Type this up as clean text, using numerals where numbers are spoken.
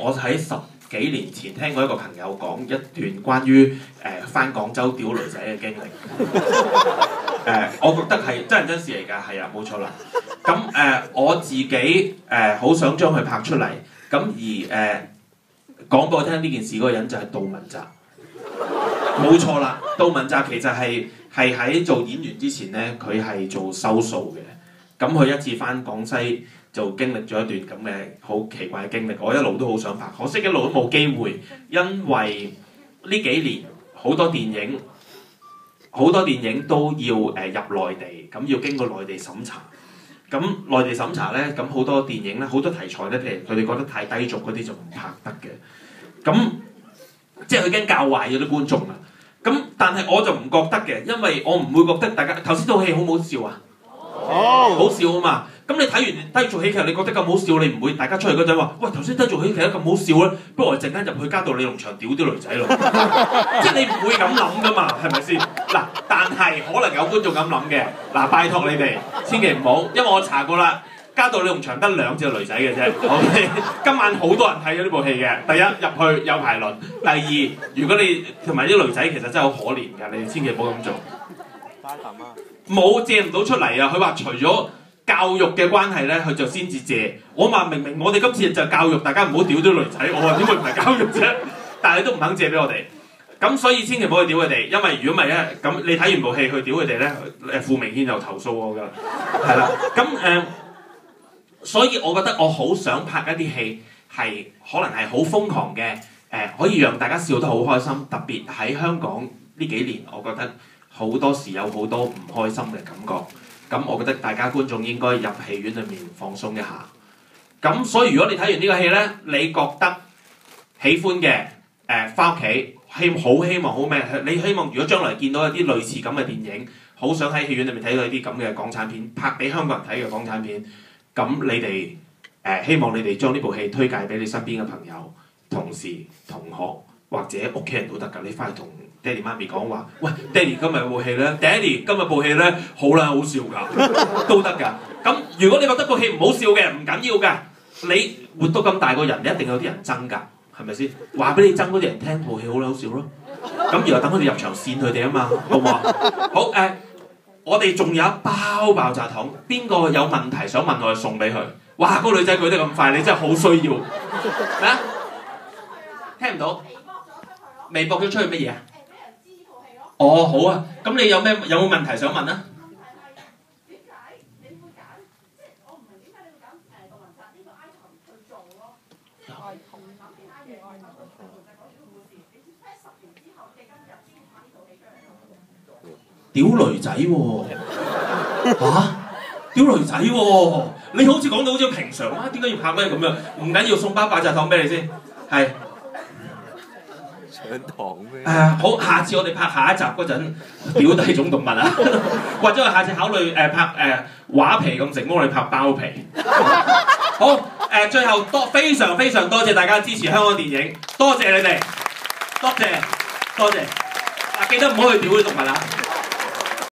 我喺10幾年前聽過一個朋友講一段關於返廣州屌女仔嘅經歷。我覺得係真人真事嚟㗎，係啊，冇錯啦。咁我自己好想將佢拍出嚟，咁而講俾我聽呢件事嗰個人就係杜汶澤。冇錯啦，杜汶澤其實係喺做演員之前咧，佢係做收數嘅。咁佢一次返廣西就經歷咗一段咁嘅好奇怪嘅經歷，我一路都好想拍，可惜一路都冇機會，因為呢幾年好多電影都要入內地，咁要經過內地審查。咁內地審查咧，咁好多電影咧，好多題材咧，譬如佢哋覺得太低俗嗰啲就唔拍得嘅。咁即係佢驚教壞咗啲觀眾啊！咁但係我就唔覺得嘅，因為我唔會覺得大家頭先套戲好唔好笑啊？好笑啊嘛！咁你睇完低俗喜劇，你覺得咁好笑，你唔會大家出嚟嗰陣話：喂，頭先低俗喜劇都咁好笑咧，不如我陣間入去嘉道理農場屌啲女仔咯！即係你唔會咁諗噶嘛，係咪先？嗱，但係可能有觀眾咁諗嘅，嗱，拜託你哋千祈唔好，因為我查過啦。嘉道理農場得2隻女仔嘅啫。OK， 今晚好多人睇咗呢部戲嘅。第一入去有排輪，第二如果你同埋啲女仔其實真係好可憐㗎，你哋千祈唔好咁做。冇借唔到出嚟啊！佢話除咗教育嘅關係咧，佢就先至借。我話明明我哋今次就教育大家唔好屌啲女仔，我話點會唔係教育啫？但係你都唔肯借俾我哋。咁所以千祈唔好去屌佢哋，因為如果唔係咧，咁你睇完部戲去屌佢哋咧，傅明軒就投訴我㗎，係啦。咁所以我覺得我好想拍一啲戲係可能係好瘋狂嘅，可以讓大家笑得好開心。特別喺香港呢幾年，我覺得好多時有好多唔開心嘅感覺。咁我覺得大家觀眾應該入戲院裏面放鬆一下。咁所以如果你睇完呢個戲咧，你覺得喜歡嘅，返屋企好希望好咩？你希望如果將來見到一啲類似咁嘅電影，好想喺戲院裏面睇到一啲咁嘅港產片，拍俾香港人睇嘅港產片。咁你哋希望你哋將呢部戲推介俾你身邊嘅朋友、同事、同學或者屋企人都得㗎。你翻去同爹哋媽咪講話，喂，爹哋今日部戲咧，爹哋今日部戲咧好啦，好笑㗎，都得㗎。咁如果你覺得部戲唔好笑嘅，唔緊要㗎。你活到咁大個人，你一定有啲人憎㗎，係咪先？話俾你憎嗰啲人聽，部戲好啦，好笑咯。咁然後等佢哋入場扇佢哋啊嘛，好唔好啊？好我哋仲有一包爆炸糖，邊個有問題想問我，送俾佢。哇！嗰個女仔舉得咁快，你真係好需要。咩啊？聽唔到？微博咗出去乜嘢啊？哦，好啊。咁你有冇問題想問啊？點解你會揀？即係我唔明點解你會揀杜汶澤呢個 icon 去做咯？即係我係同諗其他嘢，我係諗到杜汶澤講呢個故事。你知唔知10年之後嘅今日先拍呢套戲出嚟咯？屌女仔喎！嚇！屌女仔喎！你好似講到好似平常啊，點解要拍咩咁樣？唔緊要，送包爆炸糖俾你先。係。上堂咩？好，下次我哋拍下一集嗰陣，屌第二種動物啊，或者我下次考慮拍畫皮咁成功，我哋拍包皮。好最後非常非常多謝大家支持香港電影，多謝你哋，多謝。嗱，記得唔好去屌啲動物啊！